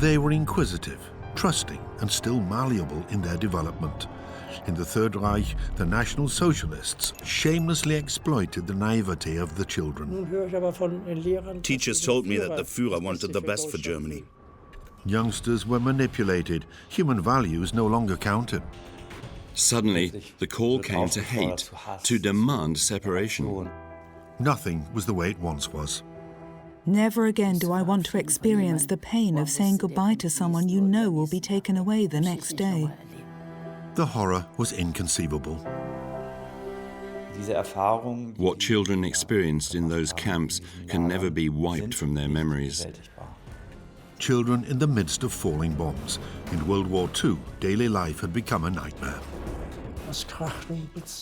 They were inquisitive, trusting, and still malleable in their development. In the Third Reich, the National Socialists shamelessly exploited the naivety of the children. Teachers told me that the Führer wanted the best for Germany. Youngsters were manipulated. Human values no longer counted. Suddenly, the call came to hate, to demand separation. Nothing was the way it once was. Never again do I want to experience the pain of saying goodbye to someone you know will be taken away the next day. The horror was inconceivable. What children experienced in those camps can never be wiped from their memories. Children in the midst of falling bombs. In World War II, daily life had become a nightmare.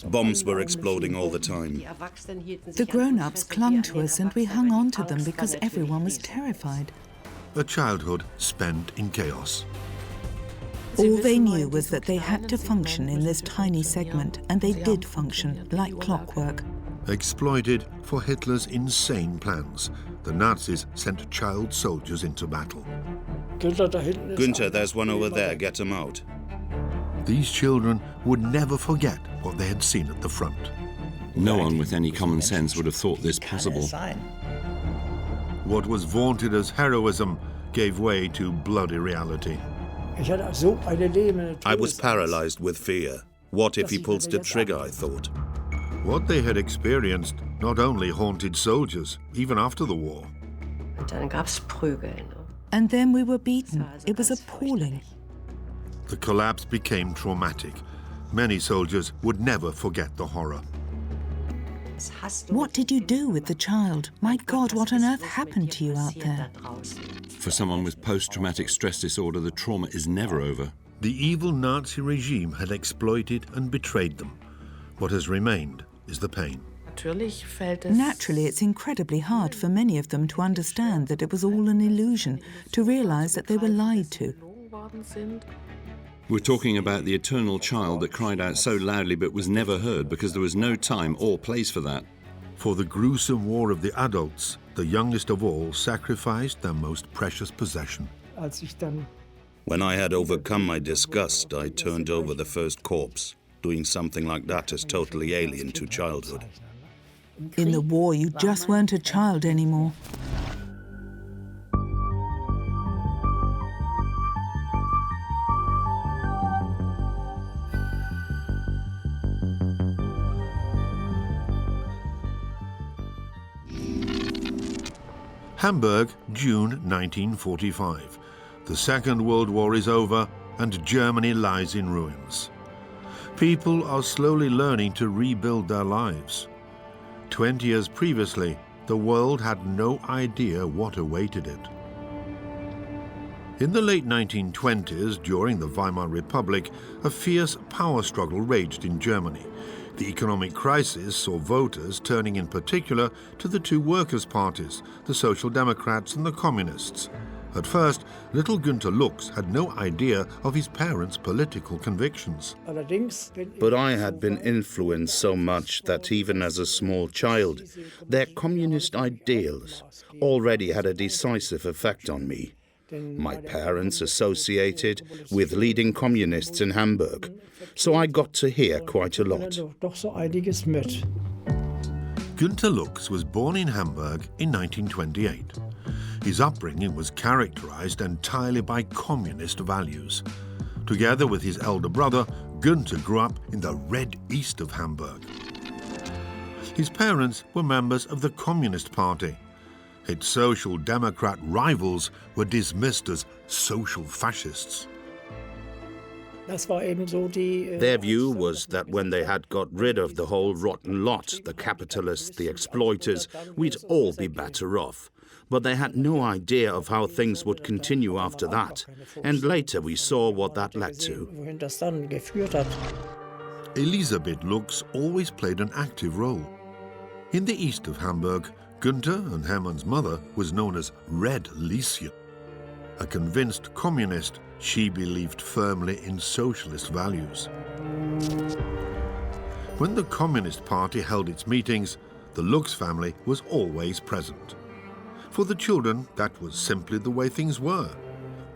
Bombs were exploding all the time. The grown-ups clung to us and we hung on to them because everyone was terrified. A childhood spent in chaos. All they knew was that they had to function in this tiny segment, and they did function like clockwork. Exploited for Hitler's insane plans, the Nazis sent child soldiers into battle. Günther, there's one over there, get him out. These children would never forget what they had seen at the front. No one with any common sense would have thought this possible. What was vaunted as heroism gave way to bloody reality. I was paralyzed with fear. What if he pulls the trigger, I thought. What they had experienced not only haunted soldiers, even after the war. And then we were beaten. It was appalling. The collapse became traumatic. Many soldiers would never forget the horror. What did you do with the child? My God, what on earth happened to you out there? For someone with post-traumatic stress disorder, the trauma is never over. The evil Nazi regime had exploited and betrayed them. What has remained is the pain. Naturally, it's incredibly hard for many of them to understand that it was all an illusion, to realize that they were lied to. We're talking about the eternal child that cried out so loudly but was never heard because there was no time or place for that. For the gruesome war of the adults, the youngest of all sacrificed their most precious possession. When I had overcome my disgust, I turned over the first corpse. Doing something like that is totally alien to childhood. In the war, you just weren't a child anymore. Hamburg, June 1945. The Second World War is over and Germany lies in ruins. People are slowly learning to rebuild their lives. 20 years previously, the world had no idea what awaited it. In the late 1920s, during the Weimar Republic, a fierce power struggle raged in Germany. The economic crisis saw voters turning in particular to the two workers' parties, the Social Democrats and the Communists. At first, little Günther Lux had no idea of his parents' political convictions. But I had been influenced so much that even as a small child, their communist ideals already had a decisive effect on me. My parents associated with leading communists in Hamburg, so I got to hear quite a lot. Günther Lux was born in Hamburg in 1928. His upbringing was characterized entirely by communist values. Together with his elder brother, Günther grew up in the Red East of Hamburg. His parents were members of the Communist Party. Its Social Democrat rivals were dismissed as social fascists. Their view was that when they had got rid of the whole rotten lot, the capitalists, the exploiters, we'd all be better off. But they had no idea of how things would continue after that. And later we saw what that led to. Elisabeth Lux always played an active role. In the east of Hamburg, Günther and Hermann's mother was known as Red Lieschen. A convinced communist, she believed firmly in socialist values. When the Communist Party held its meetings, the Lux family was always present. For the children, that was simply the way things were.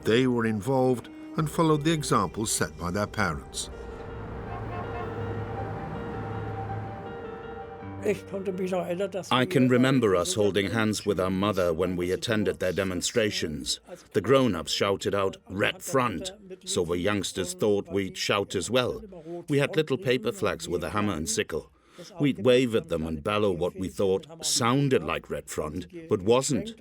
They were involved and followed the examples set by their parents. I can remember us holding hands with our mother when we attended their demonstrations. The grown-ups shouted out, "Red Front," so we youngsters thought we'd shout as well. We had little paper flags with a hammer and sickle. We'd wave at them and bellow what we thought sounded like Red Front, but wasn't.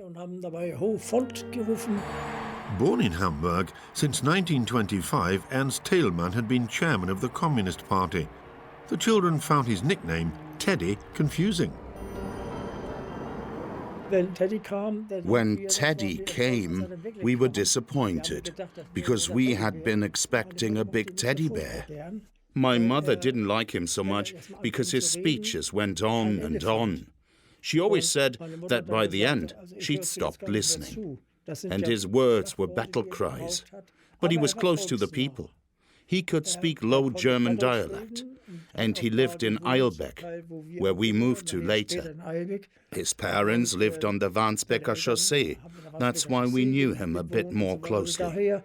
Born in Hamburg, since 1925, Ernst Thälmann had been chairman of the Communist Party. The children found his nickname, Teddy, confusing. When Teddy came, we were disappointed because we had been expecting a big teddy bear. My mother didn't like him so much because his speeches went on and on. She always said that by the end she'd stopped listening, and his words were battle cries. But he was close to the people. He could speak Low German dialect, and he lived in Eilbeck, where we moved to later. His parents lived on the Warnsbecker Chaussee. That's why we knew him a bit more closely.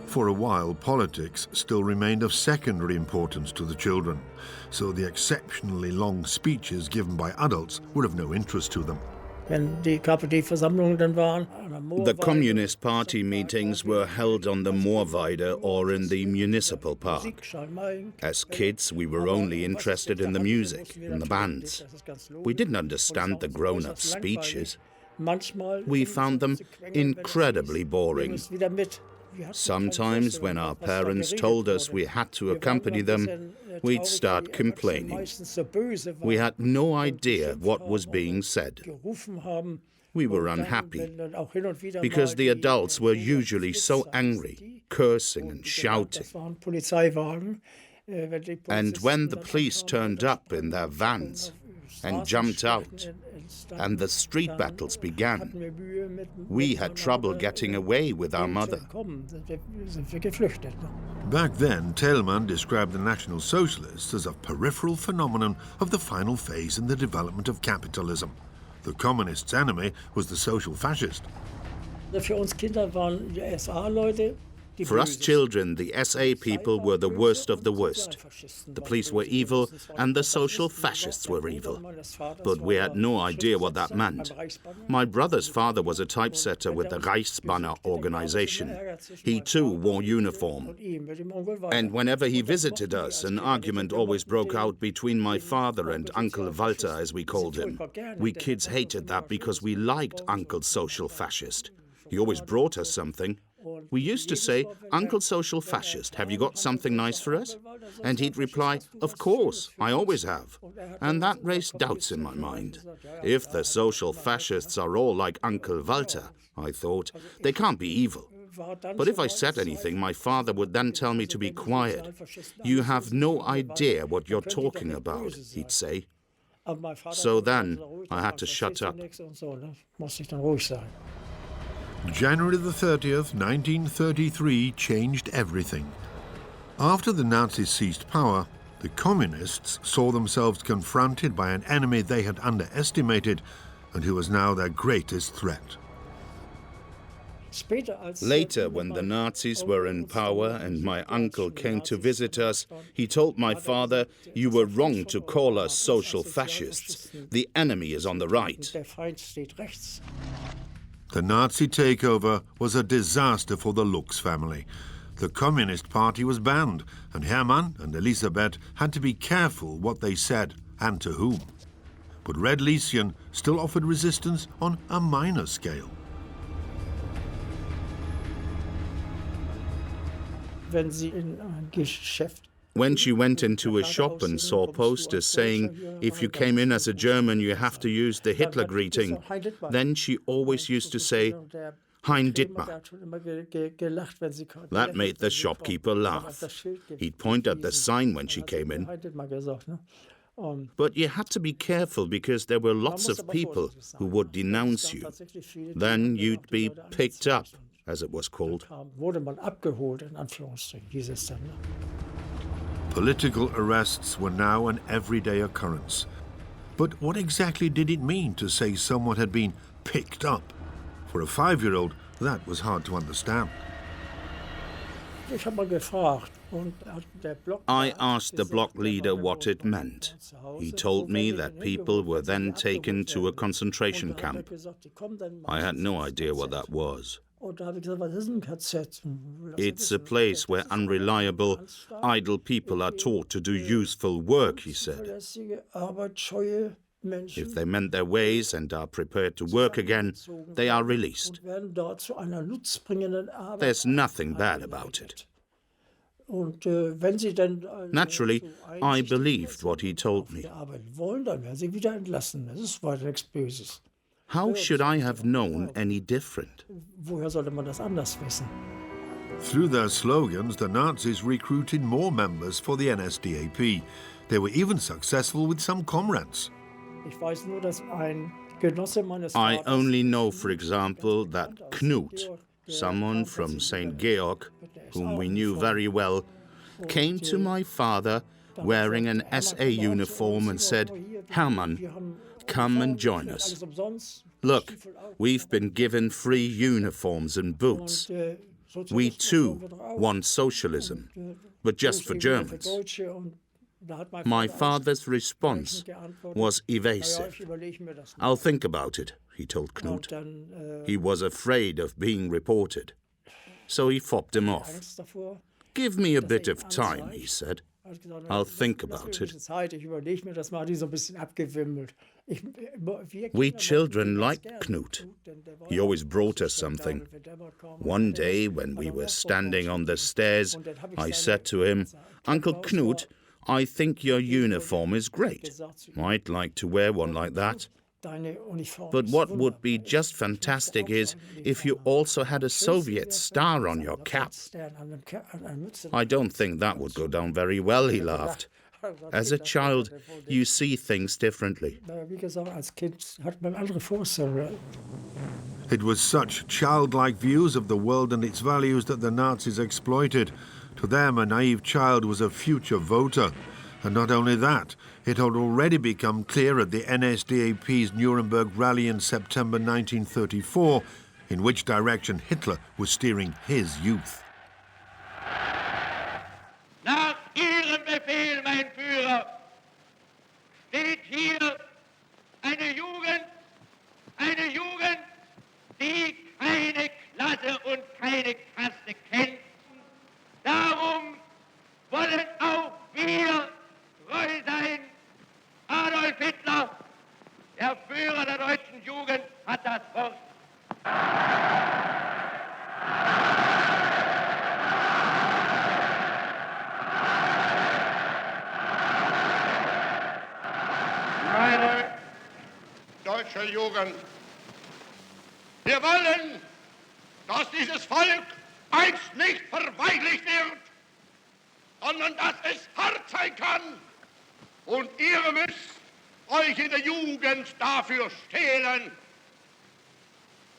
For a while, politics still remained of secondary importance to the children, so the exceptionally long speeches given by adults were of no interest to them. The Communist Party meetings were held on the Moorweide or in the municipal park. As kids, we were only interested in the music, in the bands. We didn't understand the grown-up speeches. We found them incredibly boring. Sometimes, when our parents told us we had to accompany them, we'd start complaining. We had no idea what was being said. We were unhappy because the adults were usually so angry, cursing and shouting. And when the police turned up in their vans and jumped out, and the street battles began, we had trouble getting away with our mother. Back then, Thälmann described the National Socialists as a peripheral phenomenon of the final phase in the development of capitalism. The communists' enemy was the social fascist. For us children, the SA people were the worst of the worst. The police were evil and the social fascists were evil. But we had no idea what that meant. My brother's father was a typesetter with the Reichsbanner organization. He too wore uniform. And whenever he visited us, an argument always broke out between my father and Uncle Walter, as we called him. We kids hated that because we liked Uncle's social fascist. He always brought us something. We used to say, "Uncle Social Fascist, have you got something nice for us?" And he'd reply, "Of course, I always have." And that raised doubts in my mind. If the social fascists are all like Uncle Walter, I thought, they can't be evil. But if I said anything, my father would then tell me to be quiet. "You have no idea what you're talking about," he'd say. So then I had to shut up. January the 30th, 1933 changed everything. After the Nazis seized power, the communists saw themselves confronted by an enemy they had underestimated and who was now their greatest threat. Later, when the Nazis were in power and my uncle came to visit us, he told my father, "You were wrong to call us social fascists. The enemy is on the right." The Nazi takeover was a disaster for the Lux family. The Communist Party was banned, and Hermann and Elisabeth had to be careful what they said and to whom. But Red Lieschen still offered resistance on a minor scale. When she went into a shop and saw posters saying, "If you came in as a German, you have to use the Hitler greeting," then she always used to say, "Hein Dittmar." That made the shopkeeper laugh. He'd point at the sign when she came in. But you had to be careful because there were lots of people who would denounce you. Then you'd be picked up, as it was called. Political arrests were now an everyday occurrence. But what exactly did it mean to say someone had been picked up? For a 5-year-old, that was hard to understand. I asked the block leader what it meant. He told me that people were then taken to a concentration camp. I had no idea what that was. It's a place where unreliable, idle people are taught to do useful work, he said. If they mend their ways and are prepared to work again, they are released. There's nothing bad about it. Naturally, I believed what he told me. How should I have known any different? Through their slogans, the Nazis recruited more members for the NSDAP. They were even successful with some comrades. I only know, for example, that Knut, someone from St. Georg, whom we knew very well, came to my father wearing an SA uniform and said, "Hermann, come and join us. Look, we've been given free uniforms and boots. We too want socialism, but just for Germans." My father's response was evasive. "I'll think about it," he told Knut. He was afraid of being reported, so he fobbed him off. "Give me a bit of time," he said. "I'll think about it." We children liked Knut. He always brought us something. One day, when we were standing on the stairs, I said to him, "Uncle Knut, I think your uniform is great. I'd like to wear one like that. But what would be just fantastic is if you also had a Soviet star on your cap." "I don't think that would go down very well," he laughed. As a child, you see things differently. It was such childlike views of the world and its values that the Nazis exploited. To them, a naive child was a future voter. And not only that, it had already become clear at the NSDAP's Nuremberg rally in September 1934 in which direction Hitler was steering his youth. Nach Ihrem Befehl, mein Führer, steht hier eine Jugend, die keine Klasse und keine Kaste kennt. Darum wollen auch wir treu sein. Adolf Hitler, der Führer der deutschen Jugend, hat das Wort. Meine deutsche Jugend, wir wollen, dass dieses Volk einst nicht verweichlicht wird, sondern dass es hart sein kann. Und ihr müsst euch in der Jugend dafür stehlen.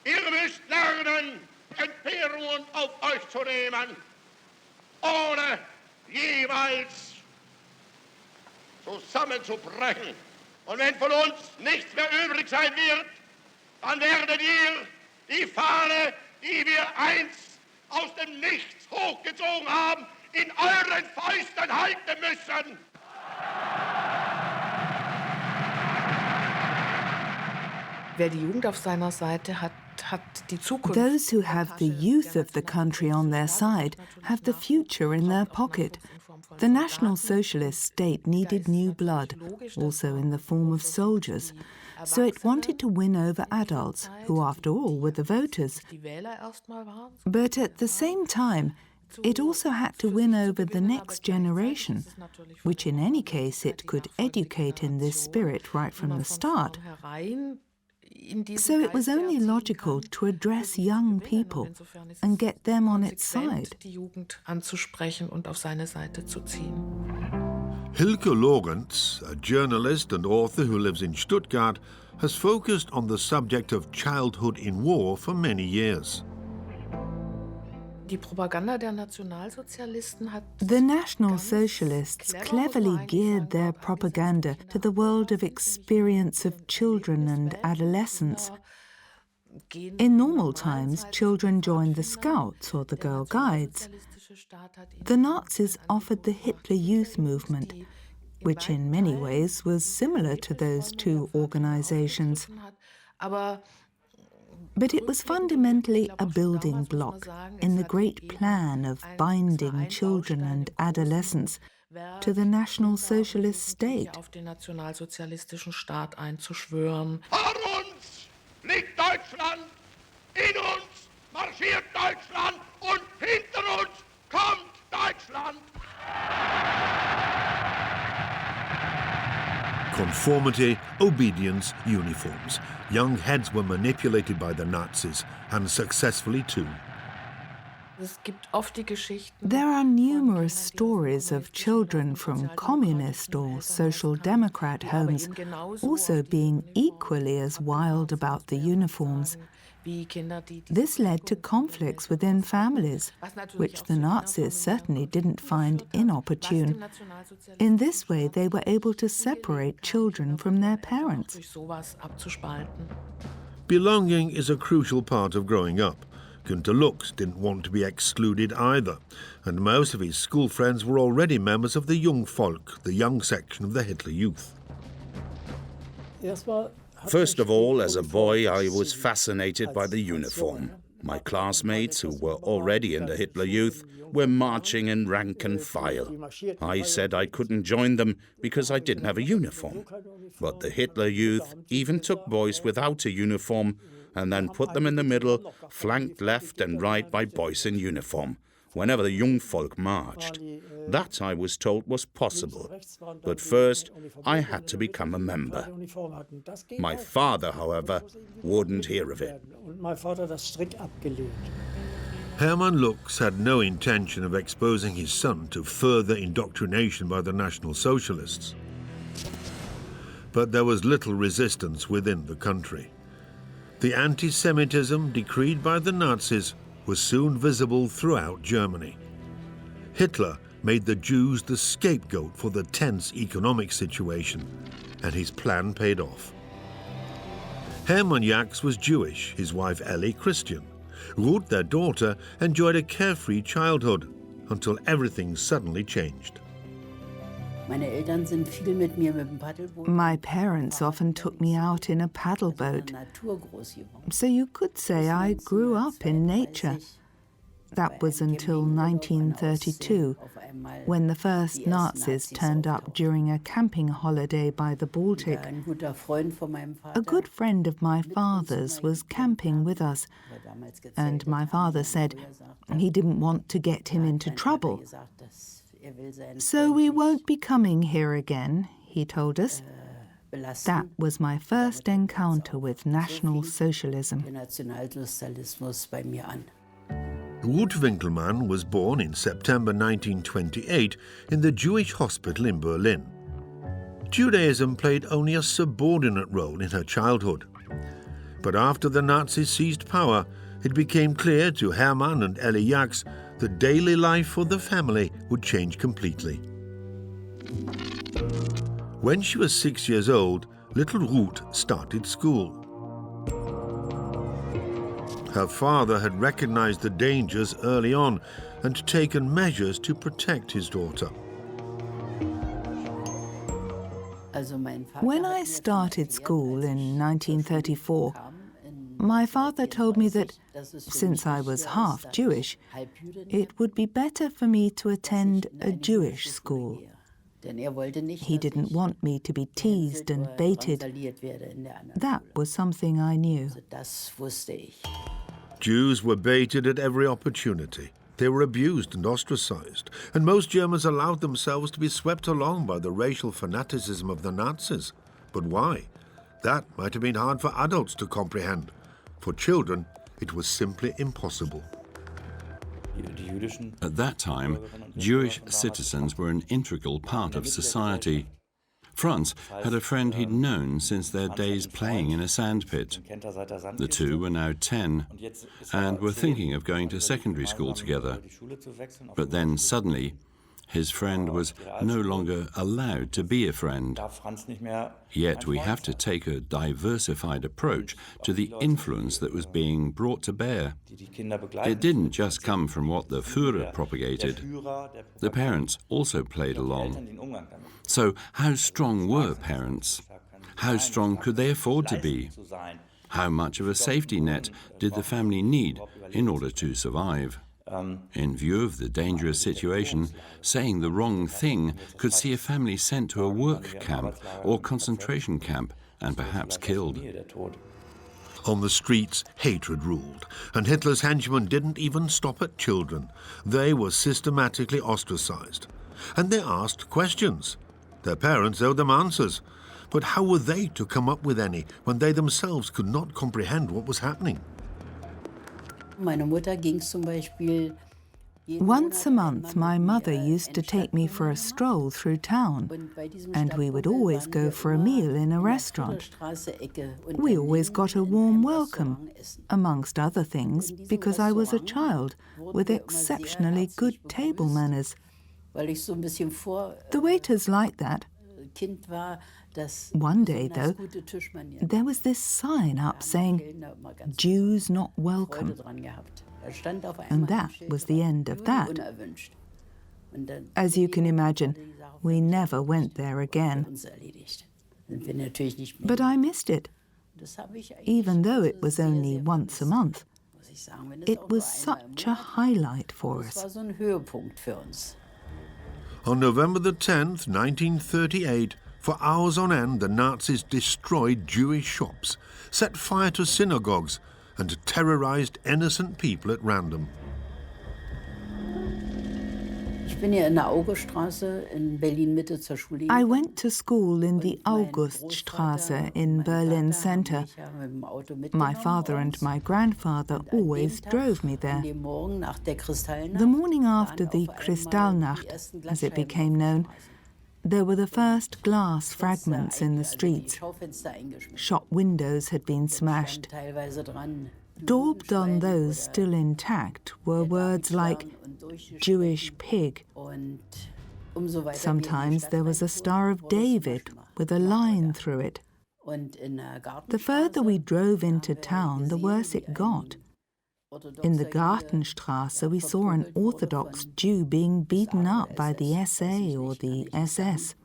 Ihr müsst lernen, Entbehrungen auf euch zu nehmen, ohne jeweils zusammenzubrechen. Und wenn von uns nichts mehr übrig sein wird, dann werdet ihr die Fahne, die wir einst aus dem Nichts hochgezogen haben, in euren Fäusten halten müssen. Wer die Jugend auf seiner Seite hat, hat die Zukunft. Those who have the youth of the country on their side have the future in their pocket. The National Socialist state needed new blood, also in the form of soldiers, so it wanted to win over adults, who after all were the voters. But at the same time, it also had to win over the next generation, which in any case it could educate in this spirit right from the start. So it was only logical to address young people and get them on its side. Hilke Lorenz, a journalist and author who lives in Stuttgart, has focused on the subject of childhood in war for many years. The National Socialists cleverly geared their propaganda to the world of experience of children and adolescents. In normal times, children joined the Scouts or the Girl Guides. The Nazis offered the Hitler Youth Movement, which in many ways was similar to those two organizations. But it was fundamentally a building block in the great plan of binding children and adolescents to the National Socialist state. Vor uns liegt Deutschland, in uns marschiert Deutschland und hinter uns kommt Deutschland. Conformity, obedience, uniforms. Young heads were manipulated by the Nazis, and successfully too. There are numerous stories of children from communist or social democrat homes also being equally as wild about the uniforms. This led to conflicts within families, which the Nazis certainly didn't find inopportune. In this way, they were able to separate children from their parents. Belonging is a crucial part of growing up. Günter Lux didn't want to be excluded either, and most of his school friends were already members of the Jungvolk, the young section of the Hitler Youth. First of all, as a boy, I was fascinated by the uniform. My classmates, who were already in the Hitler Youth, were marching in rank and file. I said I couldn't join them because I didn't have a uniform. But the Hitler Youth even took boys without a uniform and then put them in the middle, flanked left and right by boys in uniform, whenever the Jungvolk marched. That, I was told, was possible. But first, I had to become a member. My father, however, wouldn't hear of it. Hermann Lux had no intention of exposing his son to further indoctrination by the National Socialists. But there was little resistance within the country. The anti-Semitism decreed by the Nazis was soon visible throughout Germany. Hitler made the Jews the scapegoat for the tense economic situation, and his plan paid off. Hermann Jacks was Jewish, his wife Ellie Christian. Ruth, their daughter, enjoyed a carefree childhood until everything suddenly changed. My parents often took me out in a paddle boat, so you could say I grew up in nature. That was until 1932, when the first Nazis turned up during a camping holiday by the Baltic. A good friend of my father's was camping with us, and my father said he didn't want to get him into trouble. "So we won't be coming here again," he told us. That was my first encounter with National Socialism. Ruth Winkelmann was born in September 1928 in the Jewish hospital in Berlin. Judaism played only a subordinate role in her childhood. But after the Nazis seized power, it became clear to Hermann and Ellie Jacks that daily life for the family would change completely. When she was 6 years old, little Ruth started school. Her father had recognized the dangers early on and taken measures to protect his daughter. When I started school in 1934, my father told me that, since I was half Jewish, it would be better for me to attend a Jewish school. He didn't want me to be teased and baited. That was something I knew. Jews were baited at every opportunity. They were abused and ostracized, and most Germans allowed themselves to be swept along by the racial fanaticism of the Nazis. But why? That might have been hard for adults to comprehend. For children, it was simply impossible. At that time, Jewish citizens were an integral part of society. Franz had a friend he'd known since their days playing in a sandpit. The two were now 10 and were thinking of going to secondary school together. But then suddenly, His friend was no longer allowed to be a friend. Yet we have to take a diversified approach to the influence that was being brought to bear. It didn't just come from what the Führer propagated. The parents also played along. So how strong were parents? How strong could they afford to be? How much of a safety net did the family need in order to survive? In view of the dangerous situation, saying the wrong thing could see a family sent to a work camp or concentration camp and perhaps killed. On the streets, hatred ruled, and Hitler's henchmen didn't even stop at children. They were systematically ostracized. And they asked questions. Their parents owed them answers. But how were they to come up with any when they themselves could not comprehend what was happening? Once a month, my mother used to take me for a stroll through town, and we would always go for a meal in a restaurant. We always got a warm welcome, amongst other things, because I was a child with exceptionally good table manners. The waiters liked that. One day, though, there was this sign up saying, "Jews not welcome." And that was the end of that. As you can imagine, we never went there again. But I missed it. Even though it was only once a month, it was such a highlight for us. On November the 10th, 1938, for hours on end, the Nazis destroyed Jewish shops, set fire to synagogues, and terrorized innocent people at random. I went to school in the Auguststraße in Berlin center. My father and my grandfather always drove me there. The morning after the Kristallnacht, as it became known, there were the first glass fragments in the streets. Shop windows had been smashed. Daubed on those still intact were words like Jewish pig. Sometimes there was a Star of David with a line through it. The further we drove into town, the worse it got. In the Gartenstraße, we saw an Orthodox Jew being beaten up by the SA or the SS.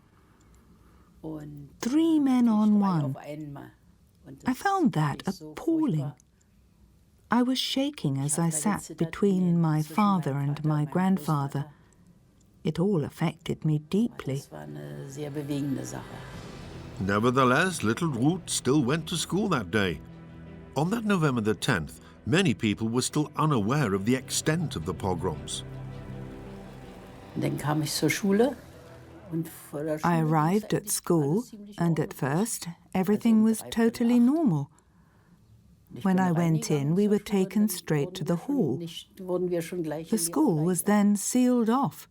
3 men on one. I found that appalling. I was shaking as I sat between my father and my grandfather. It all affected me deeply. Nevertheless, little Ruth still went to school that day. On that November the 10th, many people were still unaware of the extent of the pogroms. I arrived at school, and at first, everything was totally normal. When I went in, we were taken straight to the hall. The school was then sealed off.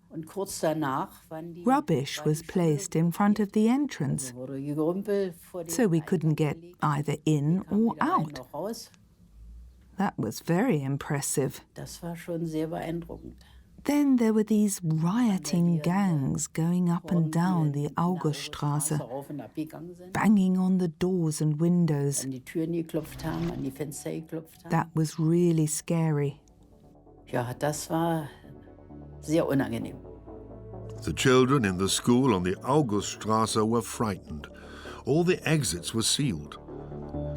Rubbish was placed in front of the entrance, so we couldn't get either in or out. That was very impressive. Then there were these rioting gangs going up and down the Auguststraße, banging on the doors and windows. That was really scary. The children in the school on the Auguststraße were frightened. All the exits were sealed.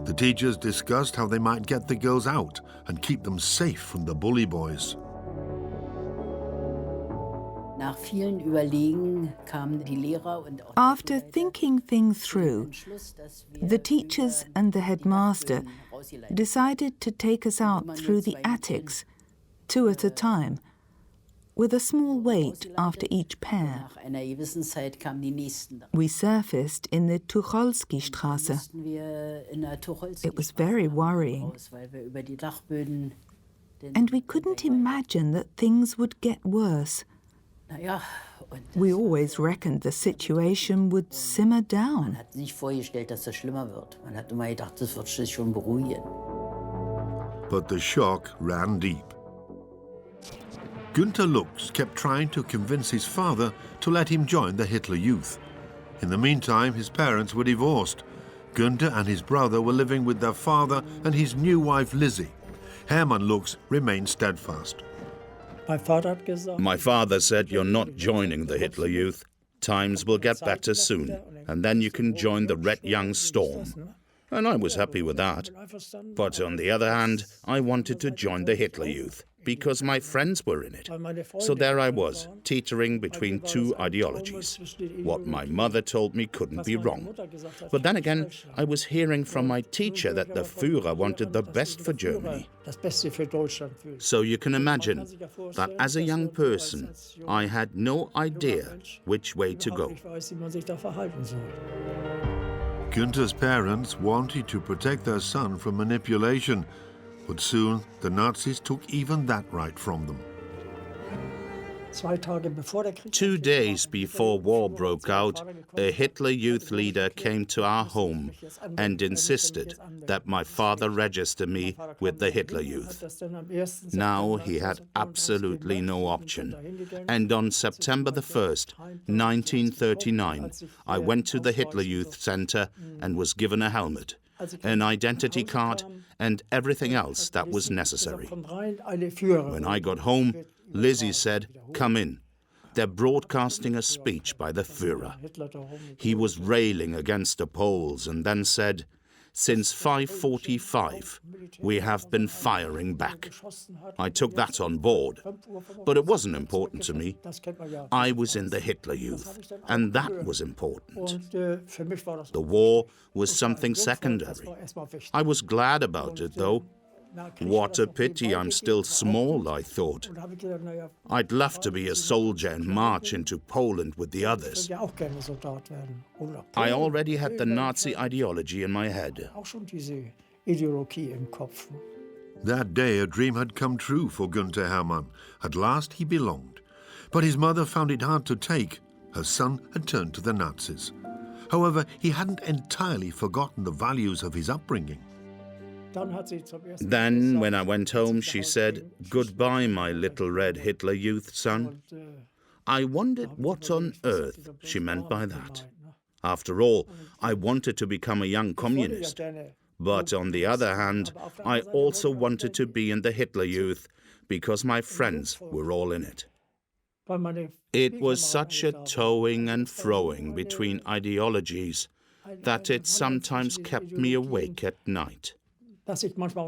The teachers discussed how they might get the girls out and keep them safe from the bully boys. After thinking things through, the teachers and the headmaster decided to take us out through the attics, 2 at a time, with a small wait after each pair. We surfaced in the Tucholskystraße. It was very worrying. And we couldn't imagine that things would get worse. We always reckoned the situation would simmer down. But the shock ran deep. Günther Lux kept trying to convince his father to let him join the Hitler Youth. In the meantime, his parents were divorced. Günther and his brother were living with their father and his new wife Lizzie. Hermann Lux remained steadfast. My father said, "You're not joining the Hitler Youth. Times will get better soon, and then you can join the Red Young Storm." And I was happy with that. But on the other hand, I wanted to join the Hitler Youth because my friends were in it. So there I was, teetering between two ideologies. What my mother told me couldn't be wrong. But then again, I was hearing from my teacher that the Führer wanted the best for Germany. So you can imagine that as a young person, I had no idea which way to go. Günther's parents wanted to protect their son from manipulation, but soon the Nazis took even that right from them. 2 days before war broke out, a Hitler Youth leader came to our home and insisted that my father register me with the Hitler Youth. Now he had absolutely no option. And on September the 1st, 1939, I went to the Hitler Youth Center and was given a helmet, an identity card, and everything else that was necessary. When I got home, Lizzie said, "Come in. They're broadcasting a speech by the Führer." He was railing against the Poles and then said, "Since 5:45, we have been firing back." I took that on board, but it wasn't important to me. I was in the Hitler Youth, and that was important. The war was something secondary. I was glad about it, though. What a pity I'm still small, I thought. I'd love to be a soldier and march into Poland with the others. I already had the Nazi ideology in my head. That day a dream had come true for Günther Hermann. At last he belonged. But his mother found it hard to take. Her son had turned to the Nazis. However, he hadn't entirely forgotten the values of his upbringing. Then, when I went home, she said, "Goodbye, my little red Hitler Youth son." I wondered what on earth she meant by that. After all, I wanted to become a young communist. But on the other hand, I also wanted to be in the Hitler Youth because my friends were all in it. It was such a toing and froing between ideologies that it sometimes kept me awake at night.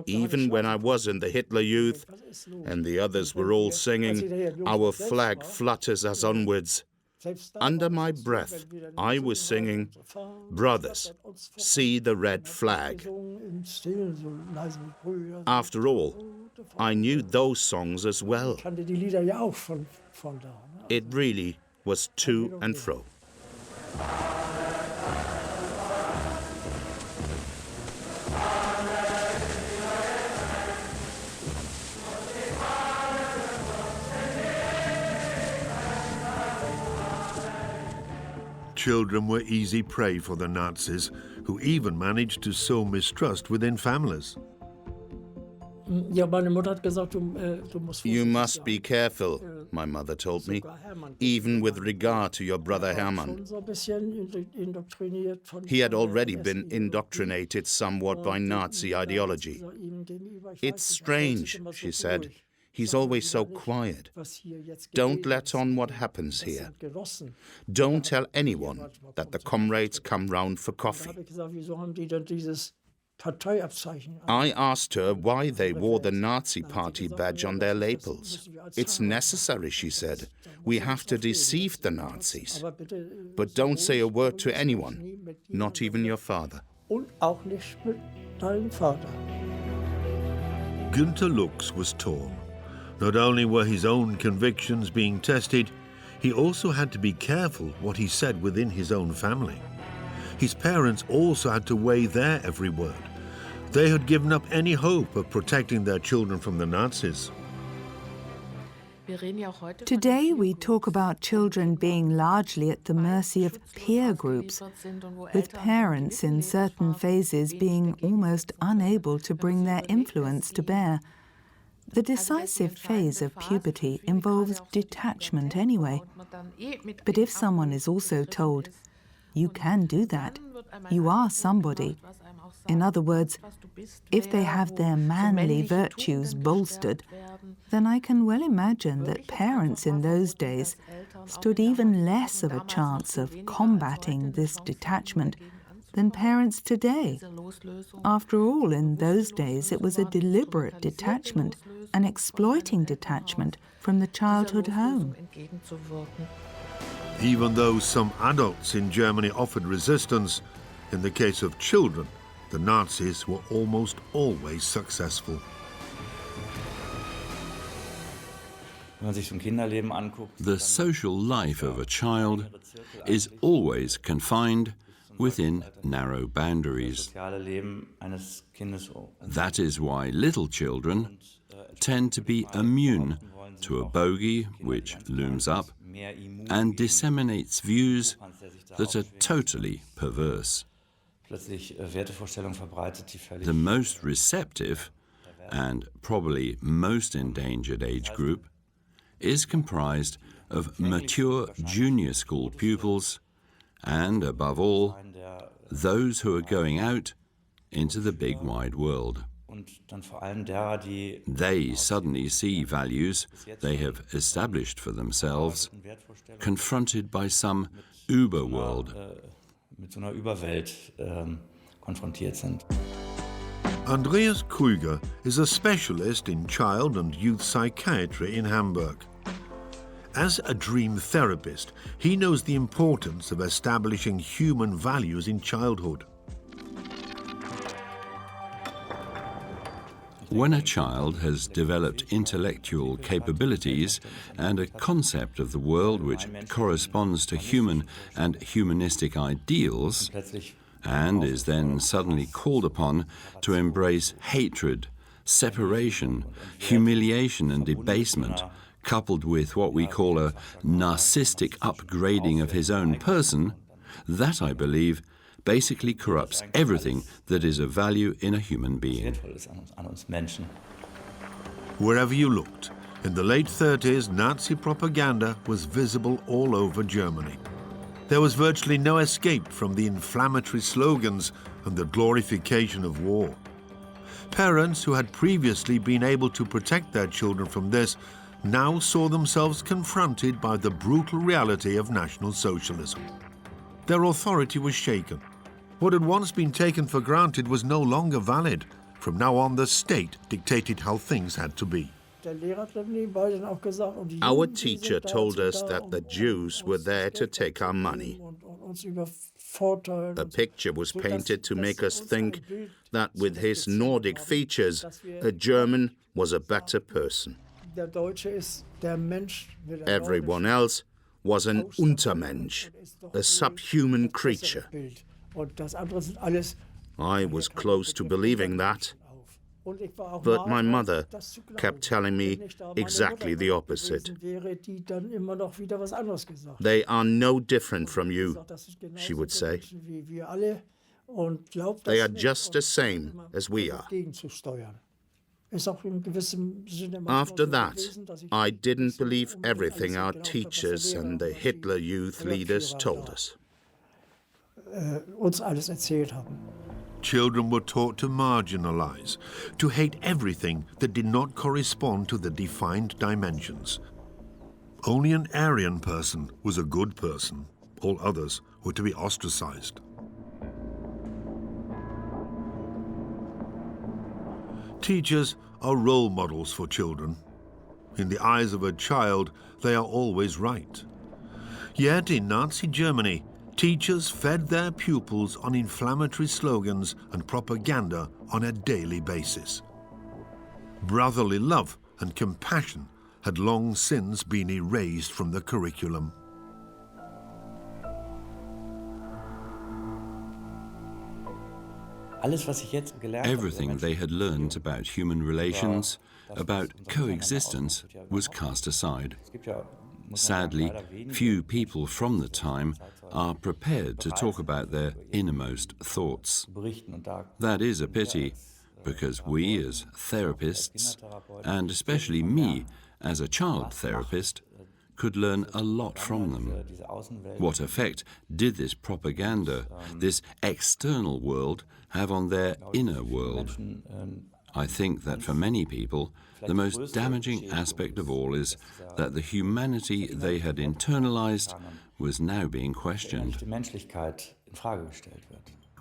Even when I was in the Hitler Youth and the others were all singing, "Our flag flutters us onwards," under my breath I was singing, "Brothers, see the red flag." After all, I knew those songs as well. It really was to and fro. Children were easy prey for the Nazis, who even managed to sow mistrust within families. "You must be careful," my mother told me, "even with regard to your brother Hermann. He had already been indoctrinated somewhat by Nazi ideology. It's strange," she said. "He's always so quiet. Don't let on what happens here. Don't tell anyone that the comrades come round for coffee." I asked her why they wore the Nazi party badge on their labels. "It's necessary," she said. "We have to deceive the Nazis. But don't say a word to anyone, not even your father." Günther Lux was torn. Not only were his own convictions being tested, he also had to be careful what he said within his own family. His parents also had to weigh their every word. They had given up any hope of protecting their children from the Nazis. Today we talk about children being largely at the mercy of peer groups, with parents in certain phases being almost unable to bring their influence to bear. The decisive phase of puberty involves detachment anyway. But if someone is also told, you can do that, you are somebody, in other words, if they have their manly virtues bolstered, then I can well imagine that parents in those days stood even less of a chance of combating this detachment than parents today. After all, in those days it was a deliberate detachment, an exploiting detachment from the childhood home. Even though some adults in Germany offered resistance, in the case of children, the Nazis were almost always successful. The social life of a child is always confined within narrow boundaries. That is why little children tend to be immune to a bogey which looms up and disseminates views that are totally perverse. The most receptive and probably most endangered age group is comprised of mature junior school pupils and, above all, those who are going out into the big wide world. They suddenly see values they have established for themselves confronted by some Überworld. Andreas Krüger is a specialist in child and youth psychiatry in Hamburg. As a dream therapist, he knows the importance of establishing human values in childhood. When a child has developed intellectual capabilities and a concept of the world which corresponds to human and humanistic ideals, and is then suddenly called upon to embrace hatred, separation, humiliation and debasement, coupled with what we call a narcissistic upgrading of his own person, that, I believe, basically corrupts everything that is of value in a human being. Wherever you looked, in the late 30s, Nazi propaganda was visible all over Germany. There was virtually no escape from the inflammatory slogans and the glorification of war. Parents who had previously been able to protect their children from this now saw themselves confronted by the brutal reality of National Socialism. Their authority was shaken. What had once been taken for granted was no longer valid. From now on, the state dictated how things had to be. Our teacher told us that the Jews were there to take our money. A picture was painted to make us think that with his Nordic features, a German was a better person. Everyone else was an Untermensch, a subhuman creature. I was close to believing that, but my mother kept telling me exactly the opposite. They are no different from you, she would say. They are just the same as we are. After that, I didn't believe everything our teachers and the Hitler Youth leaders told us. Children were taught to marginalize, to hate everything that did not correspond to the defined dimensions. Only an Aryan person was a good person. All others were to be ostracized. Teachers are role models for children. In the eyes of a child, they are always right. Yet in Nazi Germany, teachers fed their pupils on inflammatory slogans and propaganda on a daily basis. Brotherly love and compassion had long since been erased from the curriculum. Everything they had learned about human relations, about coexistence, was cast aside. Sadly, few people from the time are prepared to talk about their innermost thoughts. That is a pity, because we as therapists, and especially me as a child therapist, could learn a lot from them. What effect did this propaganda, this external world, have on their inner world? I think that for many people, the most damaging aspect of all is that the humanity they had internalized was now being questioned.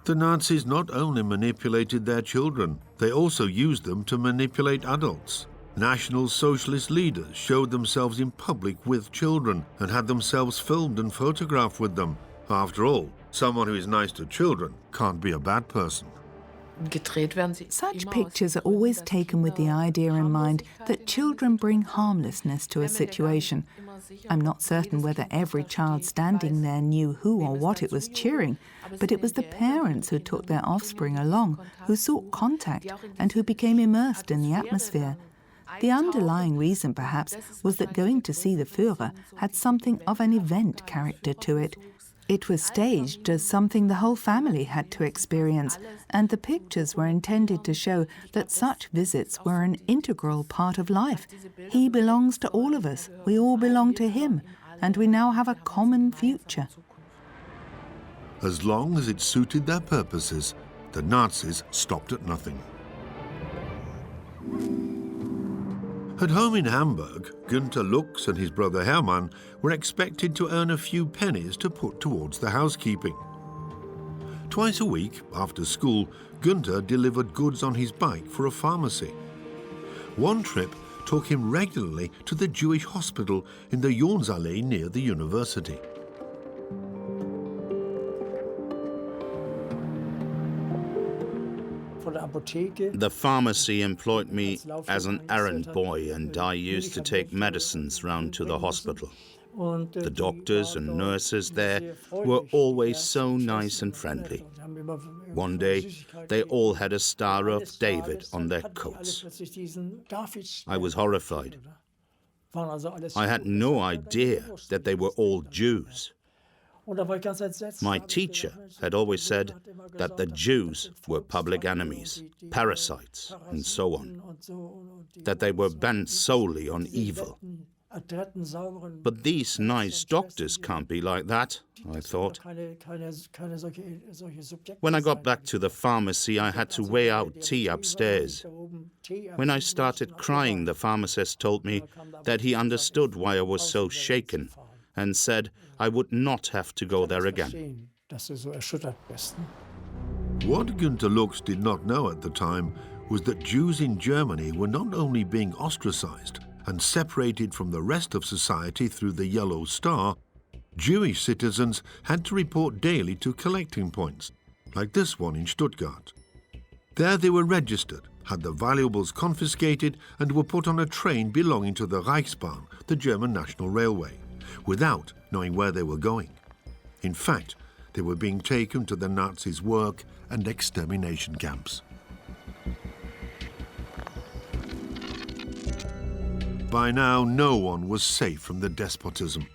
The Nazis not only manipulated their children, they also used them to manipulate adults. National Socialist leaders showed themselves in public with children and had themselves filmed and photographed with them. After all, someone who is nice to children can't be a bad person. Such pictures are always taken with the idea in mind that children bring harmlessness to a situation. I'm not certain whether every child standing there knew who or what it was cheering, but it was the parents who took their offspring along, who sought contact and who became immersed in the atmosphere. The underlying reason, perhaps, was that going to see the Führer had something of an event character to it. It was staged as something the whole family had to experience, and the pictures were intended to show that such visits were an integral part of life. He belongs to all of us, we all belong to him, and we now have a common future. As long as it suited their purposes, the Nazis stopped at nothing. At home in Hamburg, Günther Lux and his brother Hermann were expected to earn a few pennies to put towards the housekeeping. Twice a week, after school, Günther delivered goods on his bike for a pharmacy. One trip took him regularly to the Jewish hospital in the Jonsallee near the university. The pharmacy employed me as an errand boy, and I used to take medicines round to the hospital. The doctors and nurses there were always so nice and friendly. One day, they all had a Star of David on their coats. I was horrified. I had no idea that they were all Jews. My teacher had always said that the Jews were public enemies, parasites, and so on, that they were bent solely on evil. But these nice doctors can't be like that, I thought. When I got back to the pharmacy, I had to weigh out tea upstairs. When I started crying, the pharmacist told me that he understood why I was so shaken, and said I would not have to go there again. What Günther Lux did not know at the time was that Jews in Germany were not only being ostracized and separated from the rest of society through the yellow star, Jewish citizens had to report daily to collecting points, like this one in Stuttgart. There they were registered, had their valuables confiscated, and were put on a train belonging to the Reichsbahn, the German National Railway, without knowing where they were going. In fact, they were being taken to the Nazis' work and extermination camps. By now, no one was safe from the despotism.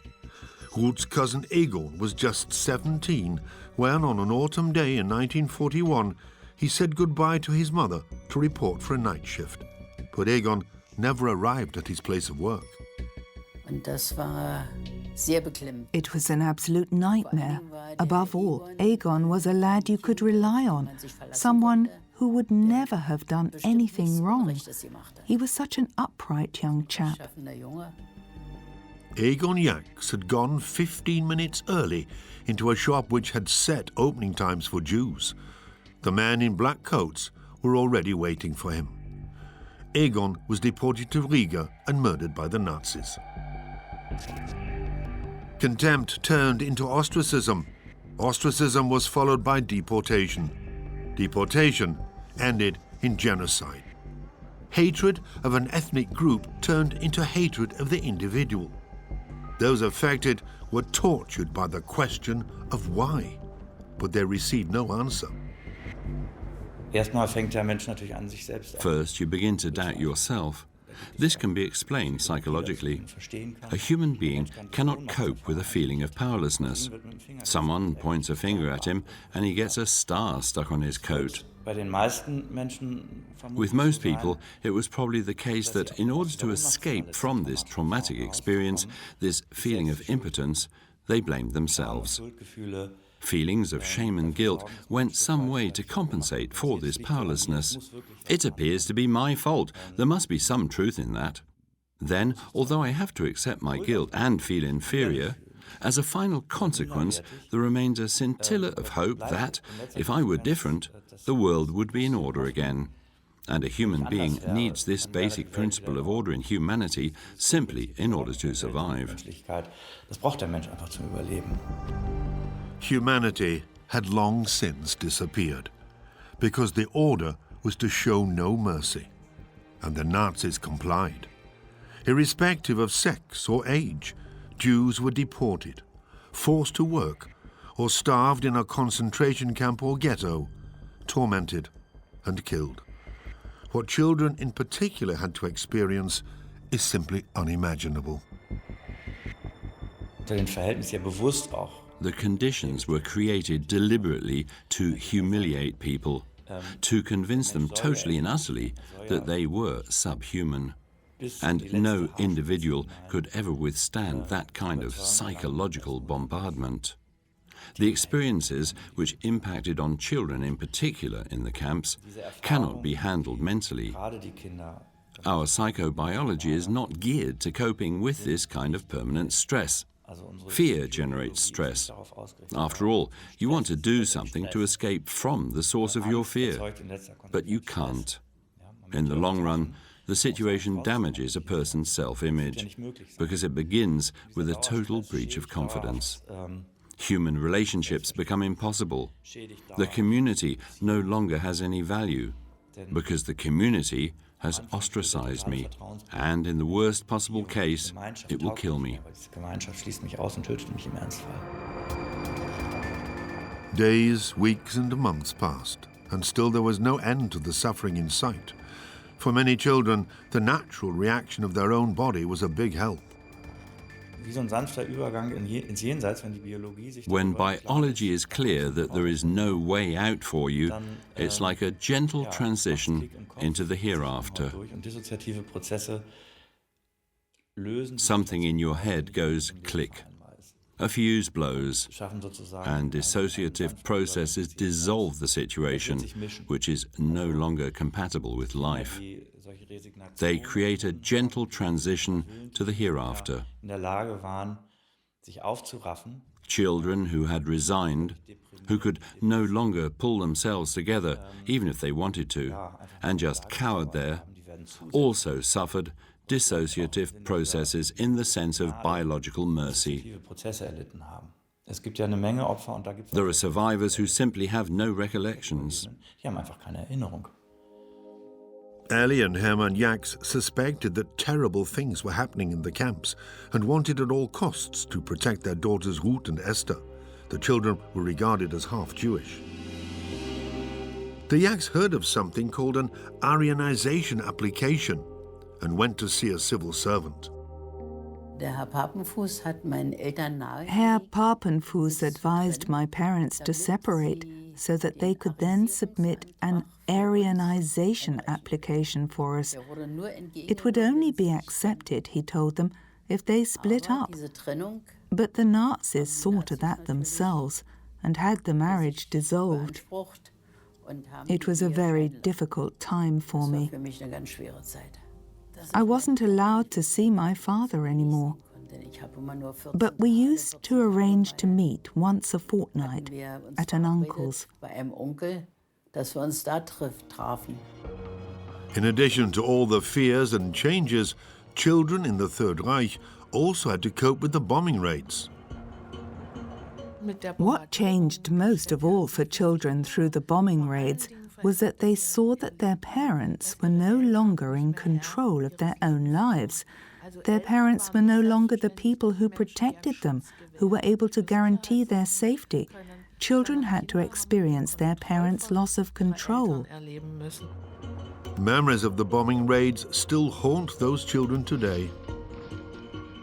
Ruth's cousin Egon was just 17 when, on an autumn day in 1941, he said goodbye to his mother to report for a night shift. But Egon never arrived at his place of work. It was an absolute nightmare. Above all, Egon was a lad you could rely on, someone who would never have done anything wrong. He was such an upright young chap. Egon Jacks had gone 15 minutes early into a shop which had set opening times for Jews. The men in black coats were already waiting for him. Egon was deported to Riga and murdered by the Nazis. Contempt turned into ostracism. Ostracism was followed by deportation. Deportation ended in genocide. Hatred of an ethnic group turned into hatred of the individual. Those affected were tortured by the question of why, but they received no answer. First, you begin to doubt yourself, This can be explained psychologically. A human being cannot cope with a feeling of powerlessness. Someone points a finger at him and he gets a star stuck on his coat. With most people, it was probably the case that in order to escape from this traumatic experience, this feeling of impotence, they blamed themselves. Feelings of shame and guilt went some way to compensate for this powerlessness. It appears to be my fault. There must be some truth in that. Then, although I have to accept my guilt and feel inferior, as a final consequence, there remains a scintilla of hope that, if I were different, the world would be in order again. And a human being needs this basic principle of order in humanity simply in order to survive. Humanity had long since disappeared because the order was to show no mercy, and the Nazis complied. Irrespective of sex or age, Jews were deported, forced to work, or starved in a concentration camp or ghetto, tormented and killed. What children in particular had to experience is simply unimaginable. The conditions were created deliberately to humiliate people, to convince them totally and utterly that they were subhuman. And no individual could ever withstand that kind of psychological bombardment. The experiences which impacted on children in particular in the camps cannot be handled mentally. Our psychobiology is not geared to coping with this kind of permanent stress. Fear generates stress. After all, you want to do something to escape from the source of your fear, but you can't. In the long run, the situation damages a person's self-image because it begins with a total breach of confidence. Human relationships become impossible. The community no longer has any value because the community has ostracized me, and in the worst possible case, it will kill me. Days, weeks and months passed, and still there was no end to the suffering in sight. For many children, the natural reaction of their own body was a big help. When biology is clear that there is no way out for you, it's like a gentle transition into the hereafter. Something in your head goes click. A fuse blows, and dissociative processes dissolve the situation, which is no longer compatible with life. They create a gentle transition to the hereafter. Children who had resigned, who could no longer pull themselves together, even if they wanted to, and just cowered there, also suffered dissociative processes in the sense of biological mercy. There are survivors who simply have no recollections. Ellie and Hermann Jacks suspected that terrible things were happening in the camps and wanted at all costs to protect their daughters Ruth and Esther. The children were regarded as half-Jewish. The Jacks heard of something called an Aryanization application and went to see a civil servant. Herr Papenfuss advised my parents to separate so that they could then submit an Aryanization application for us. It would only be accepted, he told them, if they split up. But the Nazis saw to that themselves and had the marriage dissolved. It was a very difficult time for me. I wasn't allowed to see my father anymore, but we used to arrange to meet once a fortnight at an uncle's. In addition to all the fears and changes, children in the Third Reich also had to cope with the bombing raids. What changed most of all for children through the bombing raids was that they saw that their parents were no longer in control of their own lives. Their parents were no longer the people who protected them, who were able to guarantee their safety. Children had to experience their parents' loss of control. Memories of the bombing raids still haunt those children today.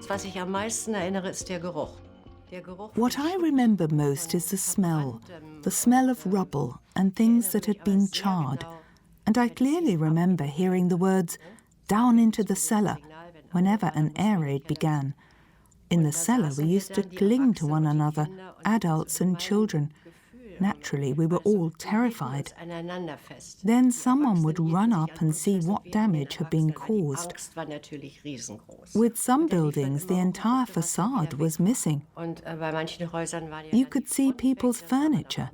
Was ich am meisten erinnere, ist der Geruch. What I remember most is the smell of rubble and things that had been charred. And I clearly remember hearing the words, "Down into the cellar," whenever an air raid began. In the cellar, we used to cling to one another, adults and children. Naturally, we were all terrified. Then someone would run up and see what damage had been caused. With some buildings, the entire facade was missing. You could see people's furniture.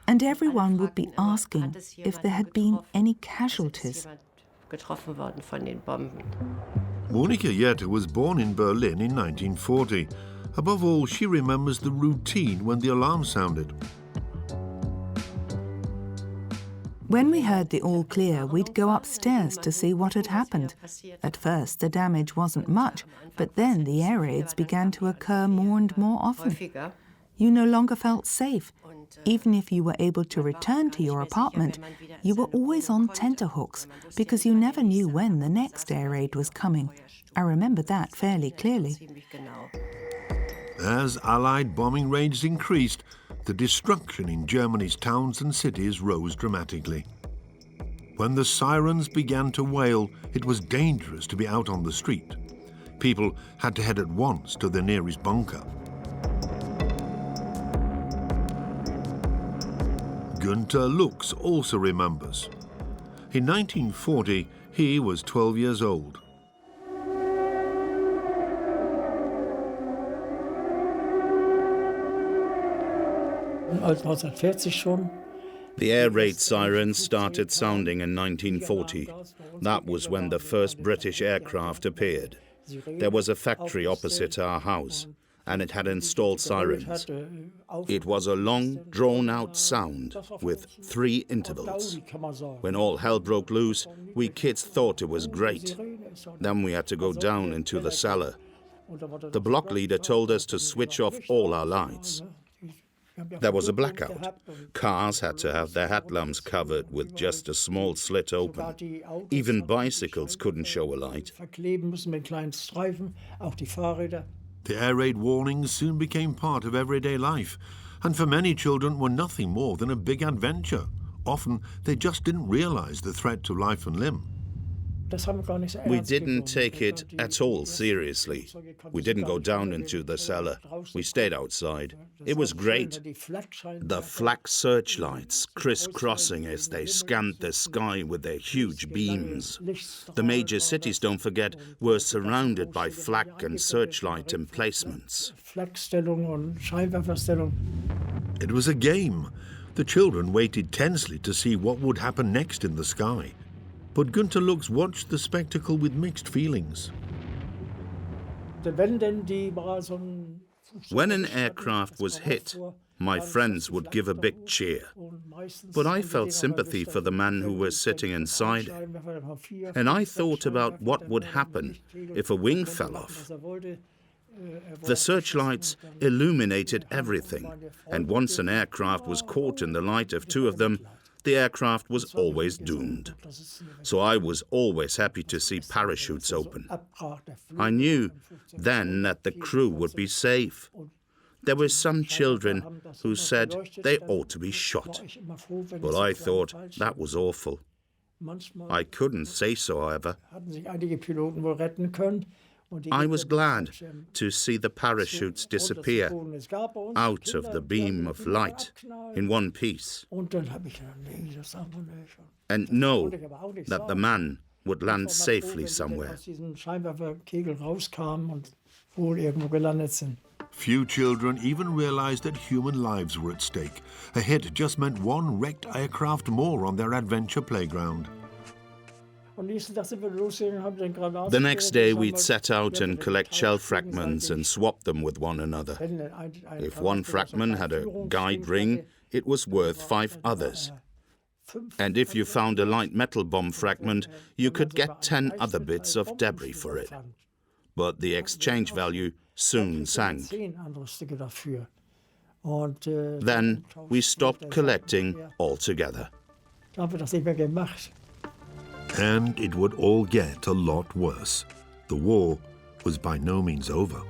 And everyone would be asking if there had been any casualties. Monika Jette was born in Berlin in 1940. Above all, she remembers the routine when the alarm sounded. When we heard the all clear, we'd go upstairs to see what had happened. At first, the damage wasn't much, but then the air raids began to occur more and more often. You no longer felt safe. Even if you were able to return to your apartment, you were always on tenterhooks because you never knew when the next air raid was coming. I remember that fairly clearly. As Allied bombing raids increased, the destruction in Germany's towns and cities rose dramatically. When the sirens began to wail, it was dangerous to be out on the street. People had to head at once to their nearest bunker. Günther Lux also remembers. In 1940, he was 12 years old. The air raid sirens started sounding in 1940. That was when the first British aircraft appeared. There was a factory opposite our house, and it had installed sirens. It was a long, drawn-out sound with 3 intervals. When all hell broke loose, we kids thought it was great. Then we had to go down into the cellar. The block leader told us to switch off all our lights. There was a blackout. Cars had to have their headlamps covered with just a small slit open. Even bicycles couldn't show a light. The air raid warnings soon became part of everyday life, and for many children were nothing more than a big adventure. Often they just didn't realize the threat to life and limb. We didn't take it at all seriously. We didn't go down into the cellar. We stayed outside. It was great. The flak searchlights crisscrossing as they scanned the sky with their huge beams. The major cities, don't forget, were surrounded by flak and searchlight emplacements. It was a game. The children waited tensely to see what would happen next in the sky. But Günther Lux watched the spectacle with mixed feelings. When an aircraft was hit, my friends would give a big cheer. But I felt sympathy for the man who was sitting inside it. And I thought about what would happen if a wing fell off. The searchlights illuminated everything, and once an aircraft was caught in the light of 2 of them, the aircraft was always doomed. So I was always happy to see parachutes open. I knew then that the crew would be safe. There were some children who said they ought to be shot. But I thought that was awful. I couldn't say so, however. I was glad to see the parachutes disappear out of the beam of light in one piece and know that the man would land safely somewhere. Few children even realized that human lives were at stake. A hit just meant one wrecked aircraft more on their adventure playground. The next day we'd set out and collect shell fragments and swap them with one another. If one fragment had a guide ring, it was worth 5 others. And if you found a light metal bomb fragment, you could get 10 other bits of debris for it. But the exchange value soon sank. Then we stopped collecting altogether. Da haben wir das immer gemacht. And it would all get a lot worse. The war was by no means over.